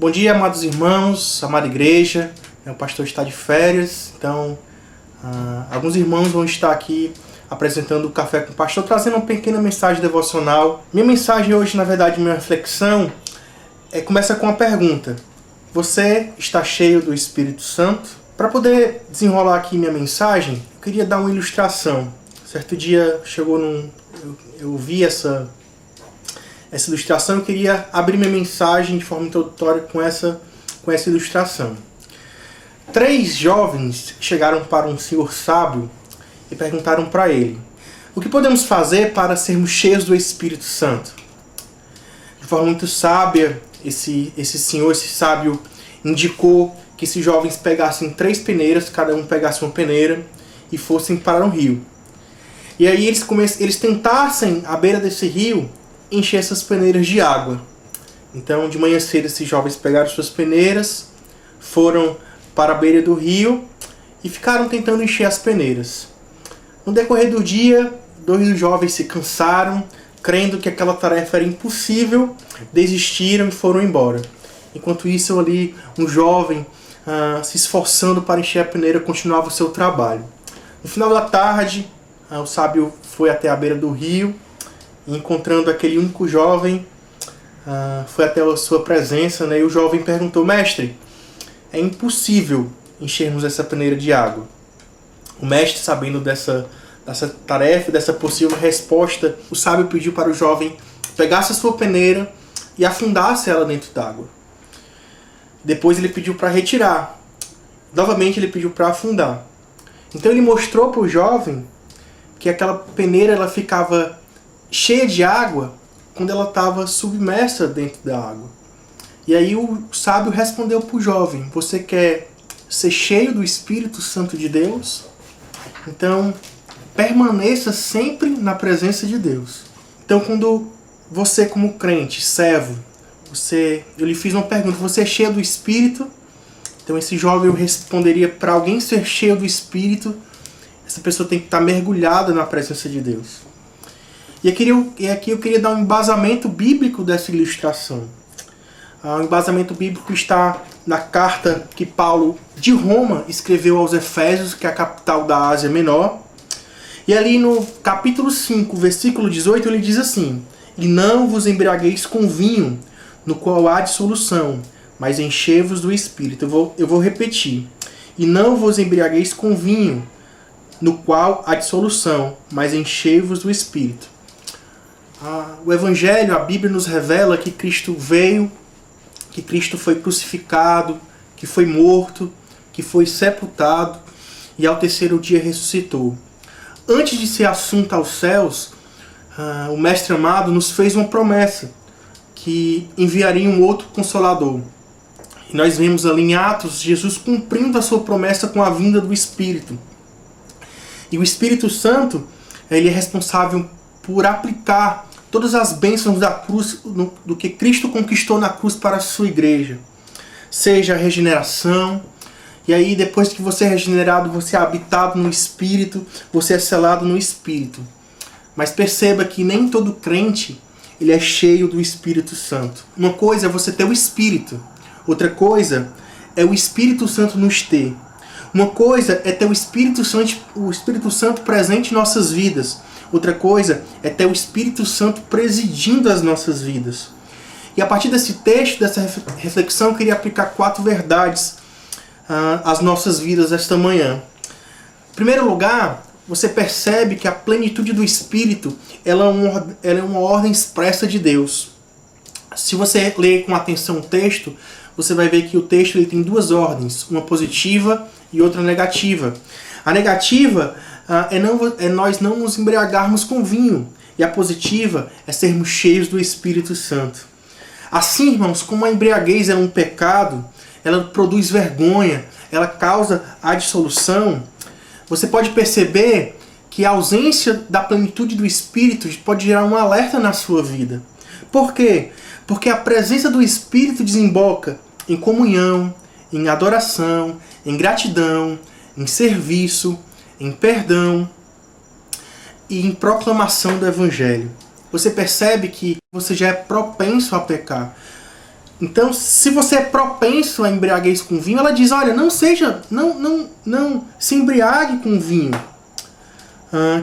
Bom dia, amados irmãos, amada igreja. O pastor está de férias, então alguns irmãos vão estar aqui apresentando o Café com o Pastor, trazendo uma pequena mensagem devocional. Minha mensagem hoje, na verdade, minha reflexão, começa com uma pergunta. Você está cheio do Espírito Santo? Para poder desenrolar aqui minha mensagem, eu queria dar uma ilustração. Certo dia eu vi essa ilustração, eu queria abrir minha mensagem de forma introdutória com essa ilustração. 3 jovens chegaram para um senhor sábio e perguntaram para ele: o que podemos fazer para sermos cheios do Espírito Santo? De forma muito sábia, esse sábio indicou que esses jovens pegassem 3 peneiras, cada um pegasse uma peneira e fossem para um rio. E aí eles tentassem, à beira desse rio, encher essas peneiras de água. Então, de manhã cedo, esses jovens pegaram suas peneiras, foram para a beira do rio e ficaram tentando encher as peneiras. No decorrer do dia, 2 dos jovens se cansaram, crendo que aquela tarefa era impossível, desistiram e foram embora. Enquanto isso, ali, um jovem, se esforçando para encher a peneira, continuava o seu trabalho. No final da tarde, o sábio foi até a beira do rio e, encontrando aquele único jovem, foi até a sua presença, né? E o jovem perguntou: mestre, é impossível enchermos essa peneira de água. O mestre, sabendo dessa tarefa, dessa possível resposta, o sábio pediu para o jovem pegasse a sua peneira e afundasse ela dentro d'água. Depois ele pediu para retirar. Novamente ele pediu para afundar. Então ele mostrou para o jovem que aquela peneira ela ficava cheia de água quando ela estava submersa dentro da água. E aí o sábio respondeu para o jovem: você quer ser cheio do Espírito Santo de Deus? Então permaneça sempre na presença de Deus. Então, quando você, como crente, servo, eu lhe fiz uma pergunta: você é cheio do Espírito? Então esse jovem responderia: para alguém ser cheio do Espírito, essa pessoa tem que estar mergulhada na presença de Deus. E aqui eu queria dar um embasamento bíblico dessa ilustração. O embasamento bíblico está na carta que Paulo, de Roma, escreveu aos Efésios, que é a capital da Ásia Menor. E ali no capítulo 5, versículo 18, ele diz assim: e não vos embriagueis com vinho, no qual há dissolução, mas enchei-vos do Espírito. Eu vou repetir. E não vos embriagueis com vinho, no qual há dissolução, mas enchei-vos do Espírito. O Evangelho, a Bíblia nos revela que Cristo veio, que Cristo foi crucificado, que foi morto, que foi sepultado e ao 3º dia ressuscitou. Antes de ser assunto aos céus, o Mestre amado nos fez uma promessa que enviaria um outro Consolador. E nós vemos ali em Atos Jesus cumprindo a sua promessa com a vinda do Espírito. E o Espírito Santo, ele é responsável por aplicar todas as bênçãos da cruz, do que Cristo conquistou na cruz para a sua igreja. Seja a regeneração, e aí depois que você é regenerado, você é habitado no Espírito, você é selado no Espírito. Mas perceba que nem todo crente ele é cheio do Espírito Santo. Uma coisa é você ter o Espírito, outra coisa é o Espírito Santo nos ter. Uma coisa é ter o Espírito Santo presente em nossas vidas. Outra coisa é ter o Espírito Santo presidindo as nossas vidas. E a partir desse texto, dessa reflexão, eu queria aplicar 4 verdades às nossas vidas esta manhã. Em primeiro lugar, você percebe que a plenitude do Espírito ela é uma ordem expressa de Deus. Se você ler com atenção o texto, você vai ver que o texto ele tem 2 ordens, uma positiva e outra negativa. A negativa é nós não nos embriagarmos com vinho, e a positiva é sermos cheios do Espírito Santo. Assim, irmãos, como a embriaguez é um pecado, ela produz vergonha, ela causa a dissolução, você pode perceber que a ausência da plenitude do Espírito pode gerar um alerta na sua vida. Por quê? Porque a presença do Espírito desemboca em comunhão, em adoração, em gratidão, em serviço, em perdão e em proclamação do Evangelho. Você percebe que você já é propenso a pecar. Então, se você é propenso à embriaguez com vinho, ela diz, olha, não se embriague com vinho,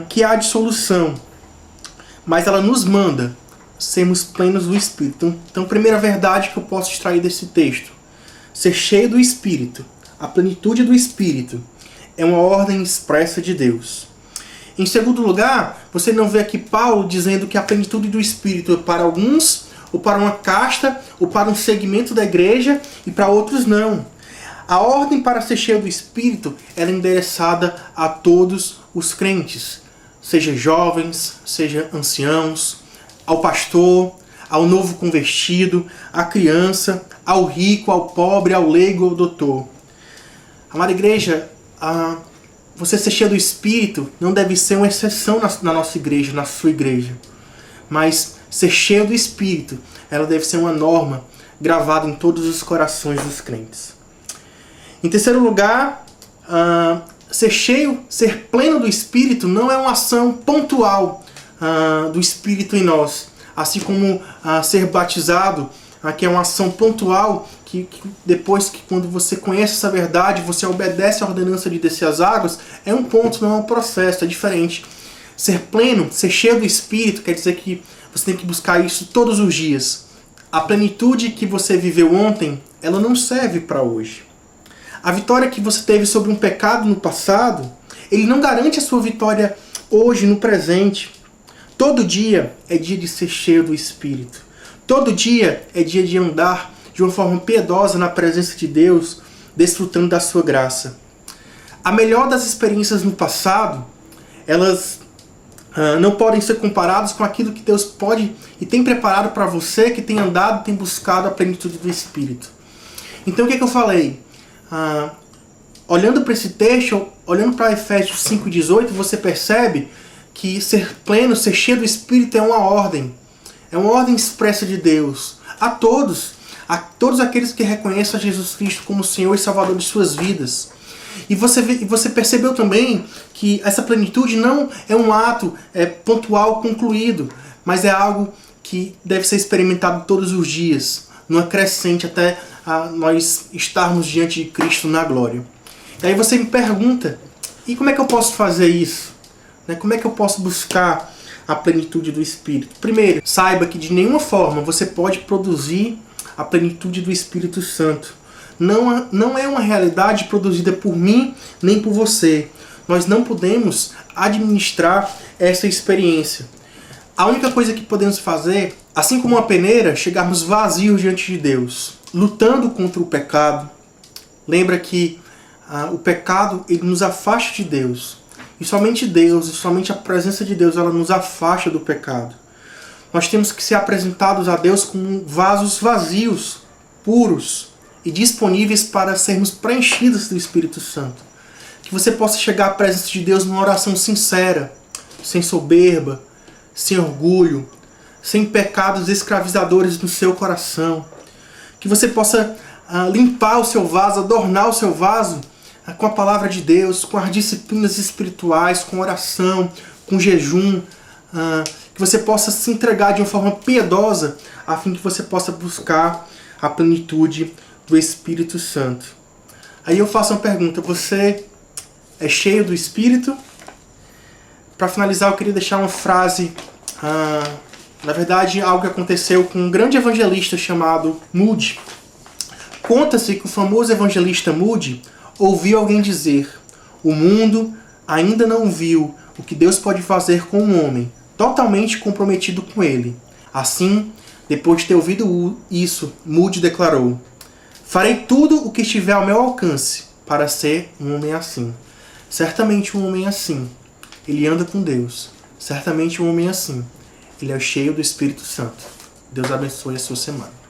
que há dissolução. Mas ela nos manda sermos plenos do Espírito. Então, primeira verdade que eu posso extrair desse texto: ser cheio do Espírito, a plenitude do Espírito, é uma ordem expressa de Deus. Em segundo lugar, você não vê aqui Paulo dizendo que a plenitude do Espírito é para alguns, ou para uma casta, ou para um segmento da igreja, e para outros não. A ordem para ser cheio do Espírito é endereçada a todos os crentes, seja jovens, seja anciãos, ao pastor, ao novo convertido, à criança, ao rico, ao pobre, ao leigo, ao doutor. Amada igreja, você ser cheio do Espírito não deve ser uma exceção na nossa igreja, na sua igreja. Mas ser cheio do Espírito, ela deve ser uma norma gravada em todos os corações dos crentes. Em terceiro lugar, ser pleno do Espírito não é uma ação pontual do Espírito em nós. Assim como ser batizado, que é uma ação pontual, que depois que quando você conhece essa verdade, você obedece à ordenança de descer as águas, é um ponto, não é um processo, é diferente. Ser pleno, ser cheio do Espírito, quer dizer que você tem que buscar isso todos os dias. A plenitude que você viveu ontem, ela não serve para hoje. A vitória que você teve sobre um pecado no passado, ele não garante a sua vitória hoje, no presente. Todo dia é dia de ser cheio do Espírito. Todo dia é dia de andar de uma forma piedosa na presença de Deus, desfrutando da sua graça. A melhor das experiências no passado, elas não podem ser comparadas com aquilo que Deus pode e tem preparado para você que tem andado, tem buscado a plenitude do Espírito. Então o que eu falei? Olhando para esse texto, olhando para Efésios 5,18, você percebe que ser pleno, ser cheio do Espírito é uma ordem. É uma ordem expressa de Deus a todos aqueles que reconhecem a Jesus Cristo como Senhor e Salvador de suas vidas. E você percebeu também que essa plenitude não é um ato pontual concluído, mas é algo que deve ser experimentado todos os dias, numa crescente até nós estarmos diante de Cristo na glória. E aí você me pergunta, e como é que eu posso fazer isso? Como é que eu posso buscar a plenitude do Espírito? Primeiro, saiba que de nenhuma forma você pode produzir a plenitude do Espírito Santo. Não é uma realidade produzida por mim nem por você. Nós não podemos administrar essa experiência. A única coisa que podemos fazer, assim como uma peneira, chegarmos vazios diante de Deus, lutando contra o pecado. Lembra que o pecado ele nos afasta de Deus. E somente Deus, e somente a presença de Deus, ela nos afasta do pecado. Nós temos que ser apresentados a Deus como vasos vazios, puros e disponíveis para sermos preenchidos do Espírito Santo. Que você possa chegar à presença de Deus numa oração sincera, sem soberba, sem orgulho, sem pecados escravizadores no seu coração. Que você possa limpar o seu vaso, adornar o seu vaso com a palavra de Deus, com as disciplinas espirituais, com oração, com jejum, que você possa se entregar de uma forma piedosa, a fim que você possa buscar a plenitude do Espírito Santo. Aí eu faço uma pergunta, você é cheio do Espírito? Para finalizar, eu queria deixar uma frase, na verdade, algo que aconteceu com um grande evangelista chamado Moody. Conta-se que o famoso evangelista Moody ouviu alguém dizer: o mundo ainda não viu o que Deus pode fazer com um homem totalmente comprometido com ele. Assim, depois de ter ouvido isso, Moody declarou: farei tudo o que estiver ao meu alcance para ser um homem assim. Certamente um homem assim, ele anda com Deus. Certamente um homem assim, ele é cheio do Espírito Santo. Deus abençoe a sua semana.